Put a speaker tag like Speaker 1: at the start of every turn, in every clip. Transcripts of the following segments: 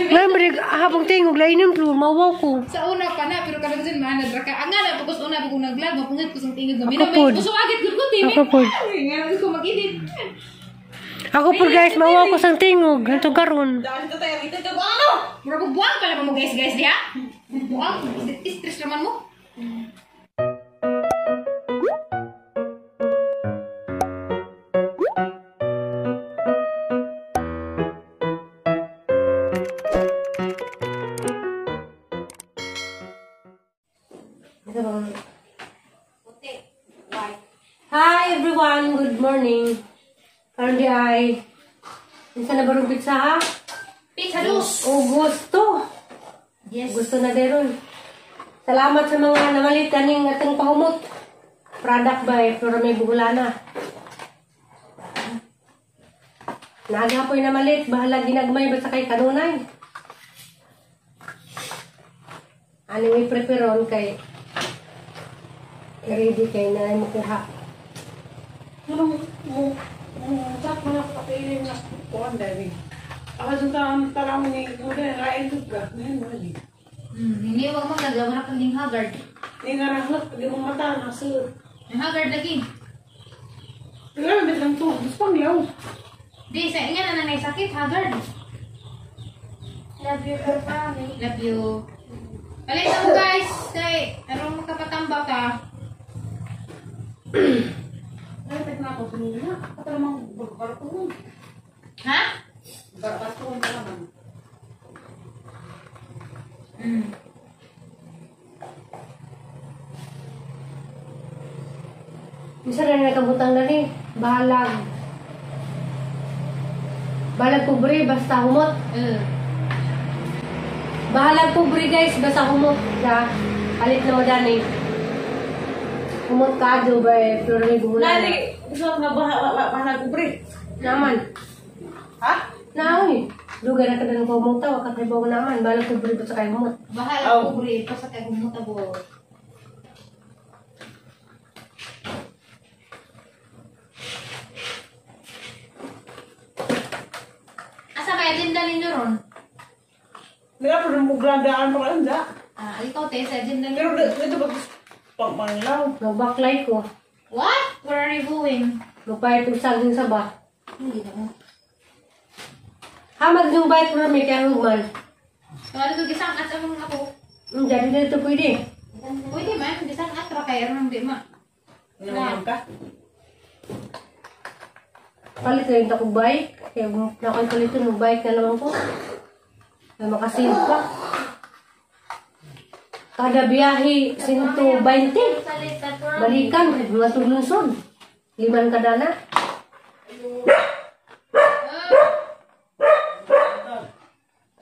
Speaker 1: Ngayon ba habang tingog lain yung plur mawaw ko.
Speaker 2: Sa una pa na pero kada dyan manad ra ka. Ang nga na pagkos una pag naglag mapungat ko sa tingog gamit.
Speaker 1: Ako pod.
Speaker 2: Gusto agad gud ko timi.
Speaker 1: Ako pod.
Speaker 2: Nga ko mag-edit.
Speaker 1: Ako po guys, mawaw ko sang tingog. Ganito karon.
Speaker 2: Dahil ito tayo ito ka ano? Mura buwang pala mo guys diha. Buwang stress naman mo.
Speaker 1: Hi everyone, good morning. Karon di ay minsan na barong pizza ha?
Speaker 2: Pizza dos.
Speaker 1: Gusto.
Speaker 2: Yes.
Speaker 1: Gusto na deron. Salamat sa mga namalit kaning atong pahumot. Product by Flora May Bugulana. Nagapoy na malit, bahala ginagmay basta kay kanunay. Ano may preparon kay ready kay na mo kuha.
Speaker 3: Sak mo na kapiling na kuhan dahil. Ako sa tarang ni Kuda, rain ka. Ngayon mo di.
Speaker 2: Hindi wag mo gagawa na kang haggard.
Speaker 3: Hindi nga rahlak, hindi mo mata, nasir.
Speaker 2: Yung haggard lagi.
Speaker 3: Pero may lang to, gusto pang law.
Speaker 2: Di sa inyo na nanay sakit haggard.
Speaker 4: Love you, Papa.
Speaker 2: Love you. Palit mo guys. Kay arong makapatamba ka.
Speaker 3: Ay, na ako, sunod na. Ako talamang barbaratong.
Speaker 2: Ha?
Speaker 3: Barbaratong ka naman.
Speaker 1: Minsan na nakabutang na rin. Bahalag. Bahalag pobre, basta humot. Bahalag pobre guys, basta humot. Na, palit na madani. Humot ka, do ba eh, Flora May Bugulana.
Speaker 3: Nari, gusto nga bahala ko, pre.
Speaker 1: Naman.
Speaker 3: Ha?
Speaker 1: Naoy. Lugar na ka na ng pumutaw, kakaibaw naman. Bahalag pobre, basta kayo humot.
Speaker 2: Bahala ko bri, pa sa kay humutabo. Asa kaya agenda ninyo ron?
Speaker 3: Hindi ka, pero muglandaan pa lang da.
Speaker 2: Ikaw te sa agenda
Speaker 3: Pero
Speaker 2: ninyo.
Speaker 3: dito ba panglaw?
Speaker 1: Nagbaklay ko.
Speaker 2: What? Where are you going?
Speaker 1: Magpahit ko saging sa ba.
Speaker 2: Hindi na mo.
Speaker 1: Hamag yung bayat ko na may kaya hugman.
Speaker 2: Kaya ko gisang at among ako.
Speaker 1: Jadi dito pwede.
Speaker 2: Pwede man, gisang at ra kaya ron di ma.
Speaker 3: Naman ka?
Speaker 1: Palit na yung takong bike. Kaya nakoy palit yung bike na naman ko. May makasave pa. Kada biyahe, 120. Balikan, mga tulungsod. 5 kada na.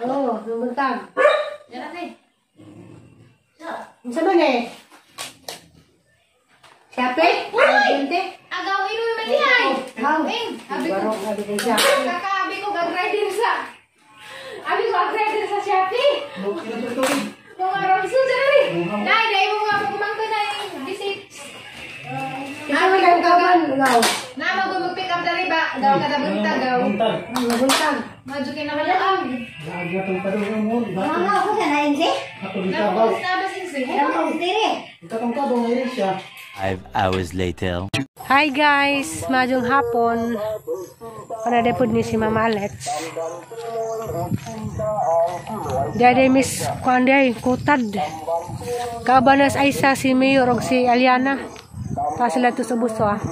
Speaker 1: Oo, numuntag.
Speaker 2: Yan ate.
Speaker 1: Isa man eh. Siyape? Gente?
Speaker 2: Agaw ino man dihay.
Speaker 1: Hawin.
Speaker 2: Abi ko.
Speaker 1: Barok na din siya.
Speaker 2: Abi ko gag-rider sa. Abi ko gag-rider sa Shopee. Mga Robson sa rin. Dahil mo nga pagkumangko na yung visit.
Speaker 1: Ito mo lang kawan. Ngaw.
Speaker 2: Na mag-pick up dali ba? Gaw kada buntag gaw.
Speaker 1: Nabuntag.
Speaker 2: Majukin na malaang.
Speaker 4: Mama, ako na hindi.
Speaker 2: Napos na ba sinsi?
Speaker 4: Ako diri.
Speaker 5: 5 hours later.
Speaker 1: Hi guys, majong hapon. Para po ni si Mama Alex. Dede Miss Kuanday Kutad. Kabanas Aisa si Mayor og si Aliana. Pa sila to sa buso ah.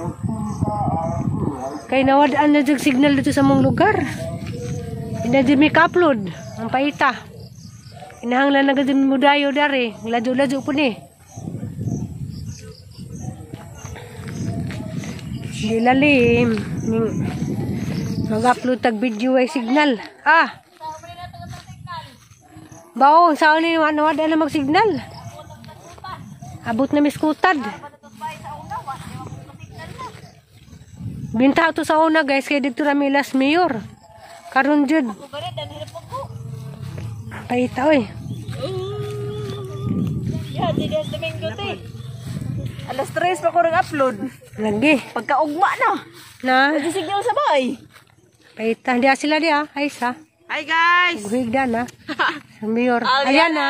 Speaker 1: Kay nawadaan na yung signal dito sa mong lugar. Hindi na may ka-upload. Ang paita. Inahanglan na gadin mo dayo dari. Ladyo-ladyo po ni. Hindi lalim. Mag-upload tag video ay signal. Baong saan ni nawada na mag-signal. Abot na miskutad. Binta to sa una guys kay dito rami last mayor. Karon jud. Paita oy.
Speaker 4: Ya, di din Domingo te. Alas 3 pa ko nag-upload.
Speaker 1: Lagi.
Speaker 4: Pagkaugma na.
Speaker 1: Na.
Speaker 4: Nag-signal sa bay.
Speaker 1: Paita dia sila dia. Aisa.
Speaker 3: Hi guys!
Speaker 1: Higdan na. Sa mayor. Ayan na.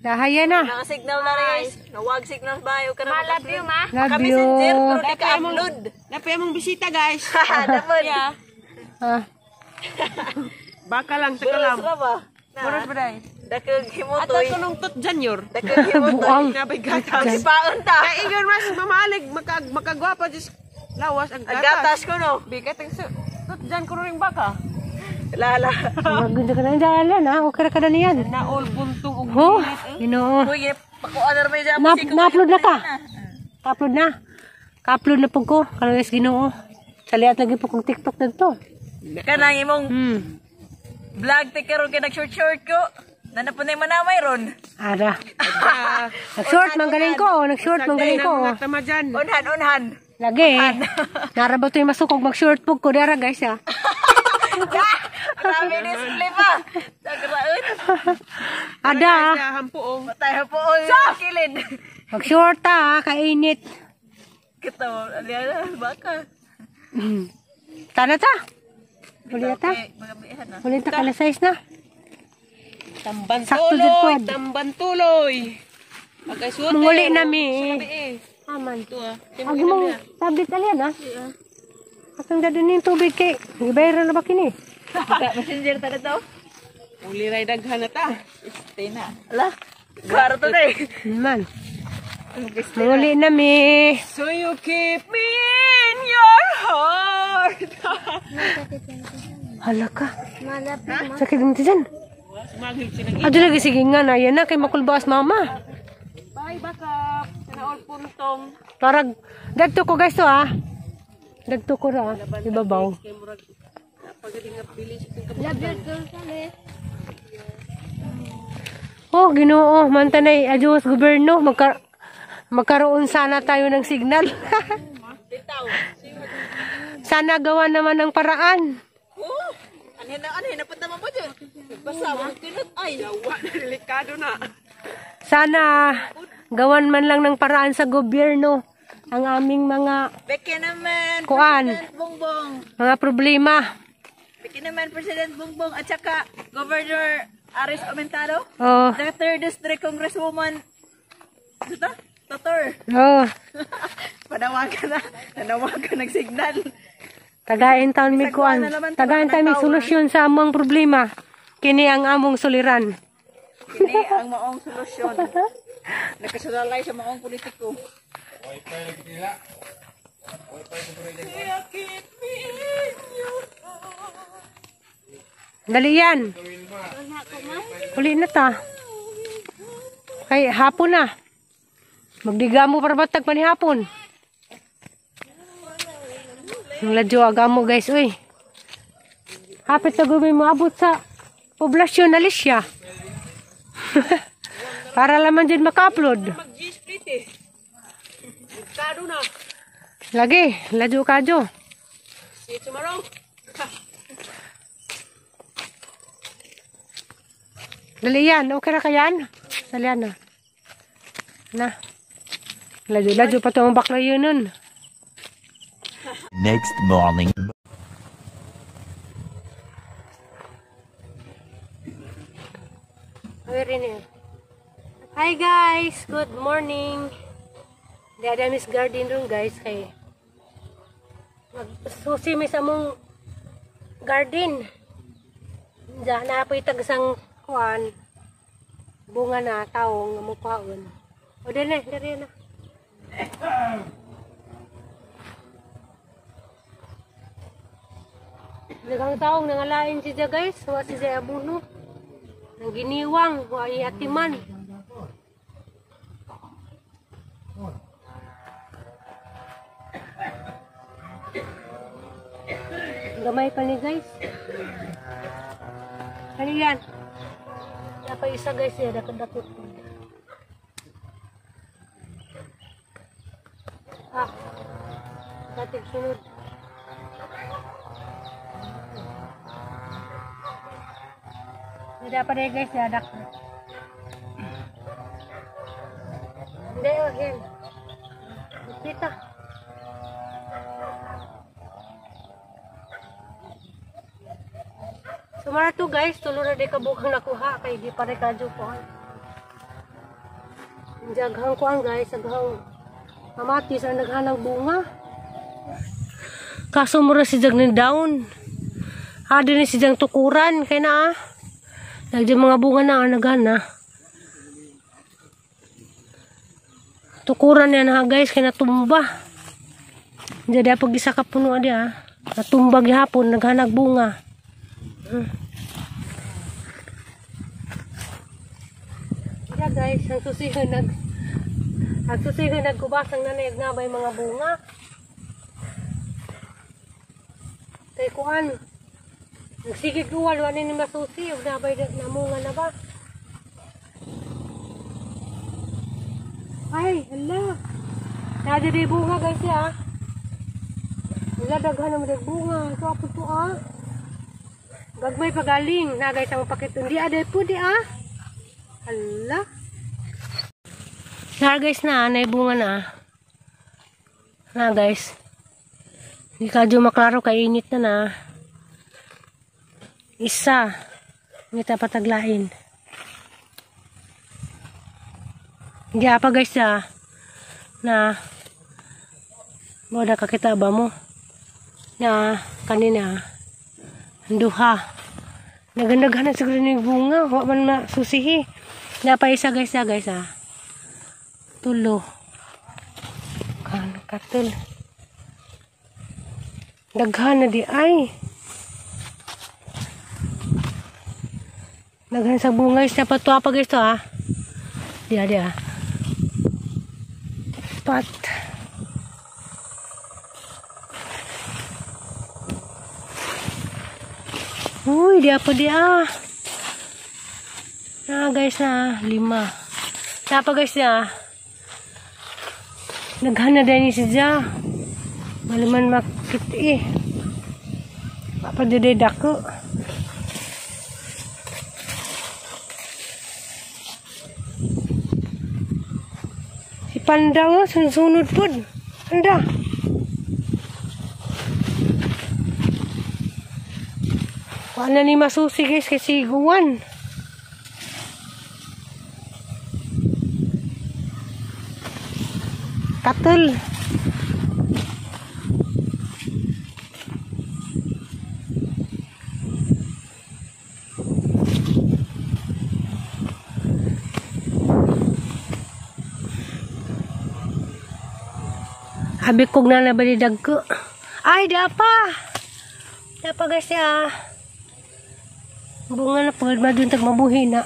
Speaker 1: Dahaya na.
Speaker 4: Naka-signal na rin guys. Nawag signal ba? Huwag ka na
Speaker 2: Love you, ma.
Speaker 1: Love you.
Speaker 4: Messenger, pero di ka upload.
Speaker 3: Napaya mong bisita guys.
Speaker 4: Dapat.
Speaker 1: Ah,
Speaker 3: Baka lang, saka lang.
Speaker 4: Buras ra ba?
Speaker 3: Buras ba dahil?
Speaker 4: Dakag
Speaker 3: At
Speaker 4: himutoy.
Speaker 3: ako nung tot janyor.
Speaker 4: Dakag himutoy.
Speaker 1: buang.
Speaker 3: Nabay gatas.
Speaker 4: Sipaon ta.
Speaker 3: Kaya ingon mas mamalig, makagwapa, just lawas ang
Speaker 4: Ang
Speaker 3: gatas.
Speaker 4: gatas ko no.
Speaker 3: Bigat ang tot jan ko rin baka.
Speaker 4: Lala.
Speaker 1: maganda ka na dyan na. Okay ka na niyan.
Speaker 3: Naol puntong ug
Speaker 1: Oh, ginoo.
Speaker 4: Uy, pakuan na may dyan.
Speaker 1: Na-upload na ka. Ka-upload na. Ka-upload na po ko. Kalau guys, ginoo. Saliat lagi po kong TikTok na to.
Speaker 4: Kanang imong
Speaker 1: Vlog,
Speaker 4: take karon kay nag-short ko. Nanapunay manamay ron.
Speaker 1: Ara. Nag-short, manggaling ko. Nag-short, manggaling ko.
Speaker 3: Mga tama dyan.
Speaker 4: Unhan.
Speaker 1: Lagi. Narabato yung masukog mag-short po ko. Dara guys ha.
Speaker 4: Marami display pa. Sagraon.
Speaker 1: Ada.
Speaker 3: Kaya hampuong.
Speaker 4: Patay po o kilid.
Speaker 1: Mag-short ha. Kainit.
Speaker 4: Kito, aliana, baka.
Speaker 1: Tana ta. Muli ta.
Speaker 4: Mga bihan na.
Speaker 1: Muli ta ka na size na.
Speaker 3: Tamban
Speaker 1: Sakto dyan
Speaker 3: tuloy.
Speaker 1: pod.
Speaker 3: Tamban tuloy. Pagkasuot.
Speaker 1: Manguli nami.
Speaker 3: Eh.
Speaker 1: Aman.
Speaker 3: Ito ah.
Speaker 1: Agi mong tablet alian ha. Asang dadun yung tubig kay. Ibayra na ba kini?
Speaker 4: Messenger ta to.
Speaker 3: Uli ray daghan na ta.
Speaker 4: Stay na. Ala. Klaro to day.
Speaker 1: Man. Muli nami.
Speaker 3: So you keep me in your heart.
Speaker 1: Hala ka. Sakit din dyan.
Speaker 3: Sumagil silang
Speaker 1: Ado lagi sige nga na. Yan na kay makulbaas mama.
Speaker 3: Bye baka. Naol puntong.
Speaker 1: Parag. Dagto ko guys to ha. Dagto ko ra. Ibabaw.
Speaker 3: Kay murag. Pagaling nga bilis.
Speaker 2: Love you, girl.
Speaker 1: Oh, Ginoo, mantanay adjust gobyerno magkaroon sana tayo ng signal. Sana gawa naman ng paraan.
Speaker 4: Ano napunta mo dyan? Basta, wag pinot. Ay,
Speaker 3: Yawa na delikado na.
Speaker 1: Sana gawan man lang ng paraan sa gobyerno ang aming mga
Speaker 4: Beke naman,
Speaker 1: Kuan.
Speaker 4: President Bongbong.
Speaker 1: mga problema.
Speaker 4: Beke naman, President Bongbong at saka Governor Aris Aumentado.
Speaker 1: Oh,
Speaker 4: The 3rd District Congresswoman. Ano ta? Totor.
Speaker 1: oh.
Speaker 4: Panawagan na. Nanawagan ng signal.
Speaker 1: Tagain taon may kuan. Tagain taon may solusyon sa among problema. Kini ang among suliran.
Speaker 4: Kini ang maong solusyon. Nagkasalalay sa maong politiko.
Speaker 1: Dali yan. Uli na ta. Kay hapon na. Magdiga mo para batag pa ni hapon. Ang ladyo agamo guys, uy. Hapit na gawin mo abot sa poblasyon na Lisya. Para laman dyan maka-upload.
Speaker 3: Mag-G-split eh. Delikado na.
Speaker 1: Lagi, ladyo kadyo.
Speaker 3: See you tomorrow.
Speaker 1: Dali yan, okay na kayan? Dali yan na. Na. Ladyo pa ito ang bakla yun nun.
Speaker 5: Next morning.
Speaker 1: Hi guys, good morning. Dada Miss Garden room guys kay magsusi mi sa mong garden. Diyan na po itagsang kuan bunga na taong nga mukhaon. O dali na. Dagang taong nangalain siya guys, wa siya abuno. Nang giniwang, wa iatiman. Gamay pa ni guys. Ano yan? Dapat isa guys ya, dakot-dakot. Ah, dating sunod. Hindi pa rin guys, dadak. Hindi, oh, yan. Kita. Sumara to guys, tulo na di kabukang nakuha kay di pa rekadyo po. Jaghang kuan guys, aghang kamatis ang naghanang bunga. Kaso mura si jag ni down. Adi ni si jang tukuran kay na. Nagdi mga bunga na ang naghana. Tukuran yan ha guys, kay natumba. Jadi pag isa ka puno dia, natumba gihapon naghanag bunga. Yeah guys, ang susihon nagkubasang nanay nga ba yung mga bunga. Kay kuan, nagsigig uwal, wala ni masusi, yung nabay namunga na ba? Ay, hala. Nada di bunga guys ya. Wala daghan naman di bunga. Ito apo to ah. Gagmay pagaling. Na guys, ang pakit. Hindi ada po di ah. Hala. Na guys na, naibunga na. Na guys. Hindi ka dyo maklaro, kay init na na. Isa. Hindi pataglain. Hindi apa guys ya. Na. Mo na kakita ba mo? Na kanina. Duha. Nagandaghan siguro ng bunga. Huwag man na susihi. Napaisa guys ya guys ah. Tulo. Katul. Daghan na di ay. Daghan sa bunga guys. Napatuwa pa guys to ah. Dia. Pat. Uy, dia pa dia. Na guys na 5. Napa guys ya. Naghana din si Ja. Malaman makit eh. Apa dia dako. Panda oh, sunod po. Panda. Wala ni masusi guys kasi guwan. Katul. Abi kog na nabalidag ko. Ay, dapa. Dapa guys ya. Bunga na pagod madun tag mabuhi na.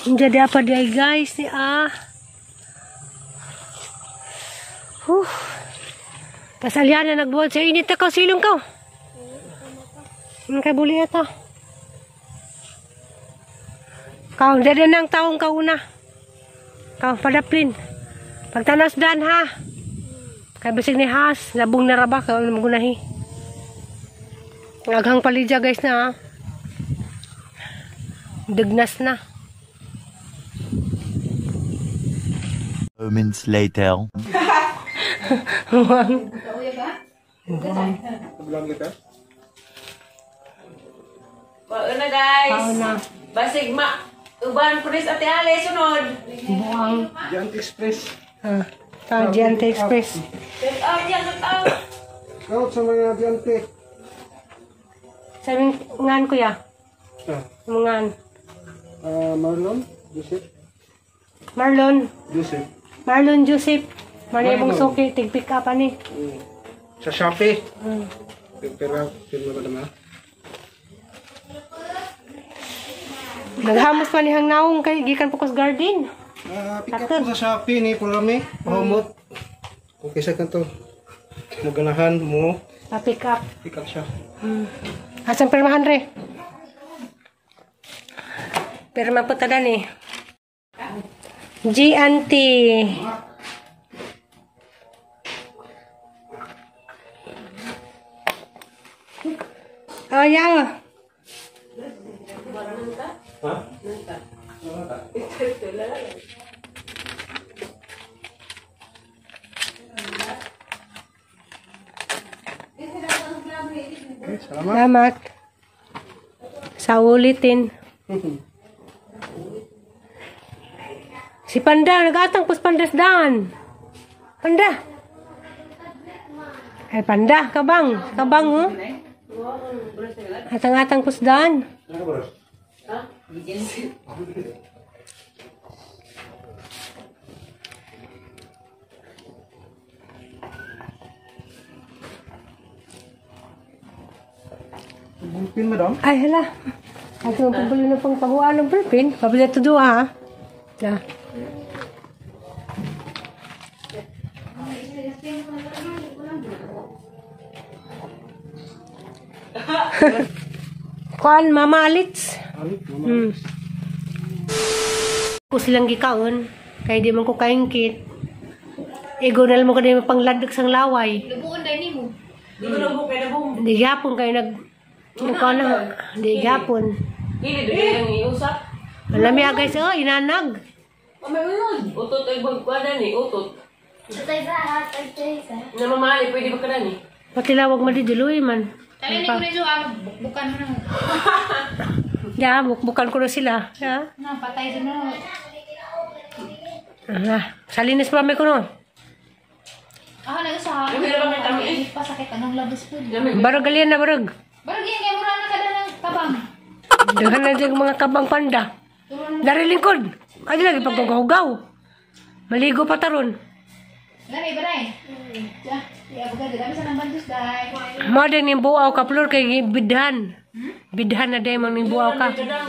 Speaker 1: Jadi apa dia guys ni ah. Pasalian na nagbuhat sa init na silong ko. Kay buli ito. Kau dada nang taong kau na. Kau padaplin. Pagtanas dan ha. Kay bisig ni has, labong naraba kau magunahi. Aghang palidya guys na ha. Degnas na.
Speaker 5: Moments later.
Speaker 4: Pauna guys.
Speaker 1: Pauna.
Speaker 4: Basig ma. Uban pulis ate Ale sunod.
Speaker 1: Buang.
Speaker 3: Giant Express.
Speaker 1: Giant Express.
Speaker 4: Yan.
Speaker 3: Kau sa mga Giante.
Speaker 1: Sabi ngan ko ya. Ngan.
Speaker 3: Marlon, Joseph.
Speaker 1: Marlon Joseph. Manibong suki, tig-pick up ani.
Speaker 3: Sa Shopee. Pero ba naman?
Speaker 1: Naghamos pa nihang naong kay gikan Focus Garden.
Speaker 3: Pick up ko sa Shopee ni Pulami, promote. Kung kisa ka to, maganahan mo,
Speaker 1: Pa-pick up.
Speaker 3: pick up siya.
Speaker 1: Asang permahan re. Perma po tada ni. G auntie. Oh yeah. Salamat. Sa ulitin. Si Panda, nag-atang pus Pandas daan. Panda. Ay, Panda, kabang. Kabang, oh. Atang-atang pus daan.
Speaker 3: Bulpin mo dong?
Speaker 1: Ay, hala. Ako ang pabili na pang pahuan ng bulpin. Pabili ito doon, ha? Na. Kuan, Mama Alits. Kung silang gikaon, kaya di man ko kaingkit. Igonal mo ka din pangladag sang laway.
Speaker 2: Lubuon dahil ni mo.
Speaker 1: Hindi gapon kayo ikaw na, hindi gapon.
Speaker 4: Hindi, doon yung iusap.
Speaker 1: Alam niya guys, oh, inanag.
Speaker 4: May unod. Utot ay bagkwada ni, utot.
Speaker 2: Tatay sa.
Speaker 4: Namamali, pwede ba ka na ni?
Speaker 1: Pati lawag madidiluy man.
Speaker 2: Tali ni ko rin bukan mo na.
Speaker 1: Ya, bukbukan ko na sila. Ya.
Speaker 2: Patay din mo.
Speaker 1: Salinis pa may ko no.
Speaker 2: Ako nag-usaha.
Speaker 4: Yung hirap ang kami eh.
Speaker 2: Pasakit anong labis po.
Speaker 1: Barog aliyan na barog.
Speaker 2: Barang yan, kaya mura na kada ng tabang.
Speaker 1: Daghan na dyan mga kabang panda. Dari lingkod. Ay, lagi pagkugaw-gaw. Maligo pa taron.
Speaker 2: Baray, baray. Ya, bukan dami sa nang bandus dahil.
Speaker 1: Mo din yung buaw ka, Flor, kay bidhan. Bidhan na din mang yung buaw ka.
Speaker 2: Bihiran.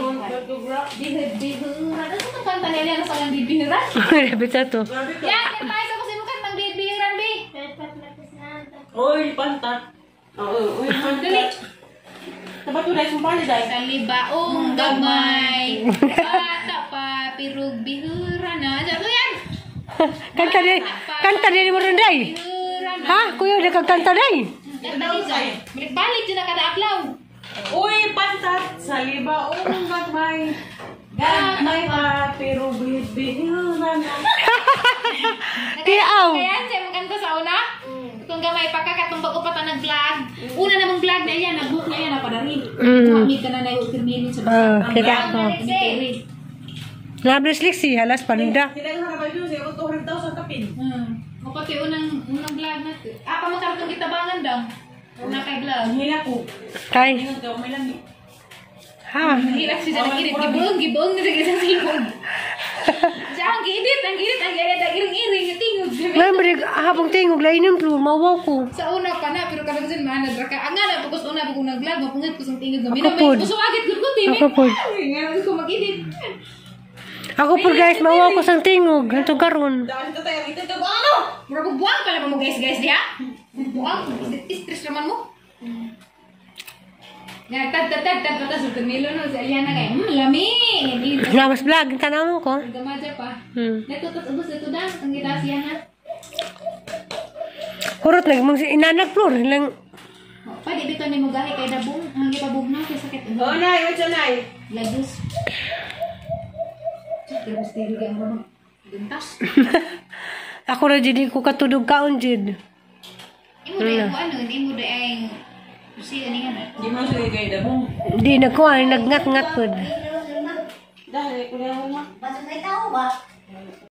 Speaker 2: Ano sa kanta nila na sa lang bihiran?
Speaker 1: Bita to.
Speaker 2: Yan, yan tayo sa kasi mo kan mang bihiran, bi.
Speaker 4: Uy, pantat. Oo, uy, pantat. Dapat ko dahil sumpali dahil.
Speaker 2: Talibaong gamay. Bata pa, pirog bihiran na. Sabi yan.
Speaker 1: Kanta din mo rin day.
Speaker 2: Bihiran.
Speaker 1: Ha? Kuya, di kagkanta day.
Speaker 2: Balik din na kada aplaw.
Speaker 4: Uy, pantat. Sa liba, gagmay. Gagmay pa, pero bihiran.
Speaker 1: Tiaw.
Speaker 2: Kaya siya magkanta sa una. Kung gamay pa kakatong bago pa ta nag-vlog. Una namang vlog na yan, nag-book na yan, napadari. Mamit ka na na yung firminin sa
Speaker 1: kita ko.
Speaker 2: Lexi.
Speaker 1: Labres Lexi, halas paninda.
Speaker 4: Sila yung harapay yun, siya 200,000 kapin.
Speaker 2: Kapag unang vlog na. Apa mo kartong kitabangan daw. Una kay vlog.
Speaker 4: Hila ko.
Speaker 1: Kay.
Speaker 4: Ngayon, ikaw may lami.
Speaker 1: Ha?
Speaker 2: Hirap siya sa nag-edit. Gibong na sa isang silong. Siya ang gi-edit, ang iring-iring, tingog.
Speaker 1: Ngayon, marig, habang tingog, lain yung Flor, mawaw ko.
Speaker 2: Sa una pa na, pero kapag dyan maanad raka. Ang nga na, pagkos una, pag unang vlog, mapungit ko sa tingog.
Speaker 1: Ako po.
Speaker 2: Gusto agad ko, timin.
Speaker 1: Ako po.
Speaker 2: Nga ko mag-edit.
Speaker 1: Ako po guys, mawaw ko sang tingog. Ito karon.
Speaker 4: Dahil ito tayo, ito ito, ano?
Speaker 2: Mura buwang pala pa mo guys diha. Buwang, stress naman mo. Nga, tad, sa tumilo no, sa Aliana kay, lami.
Speaker 1: Namas vlog, yung tanawin ko.
Speaker 2: Gamaja pa.
Speaker 1: Hmm.
Speaker 2: Natutot ubos ito dan, ang kita siya na.
Speaker 1: Kurot na, mong inanag Flor. Lang,
Speaker 2: Pwede dito ni mo gahi kay dabong, ang gipabog na, kay sakit.
Speaker 4: Oo, nay, what's your nay?
Speaker 2: Lagus. Pero mas tiro kaya mo guntas.
Speaker 1: ako na dyan ko katudog kaon dyan.
Speaker 2: Imo dahil mo ano, hindi mo dahil siya ni nga.
Speaker 4: Di mo siya kay dabong.
Speaker 1: Di nagkuhan, nagngat-ngat po.
Speaker 4: Dahil, kuya mo na.
Speaker 2: Basta may tao ba?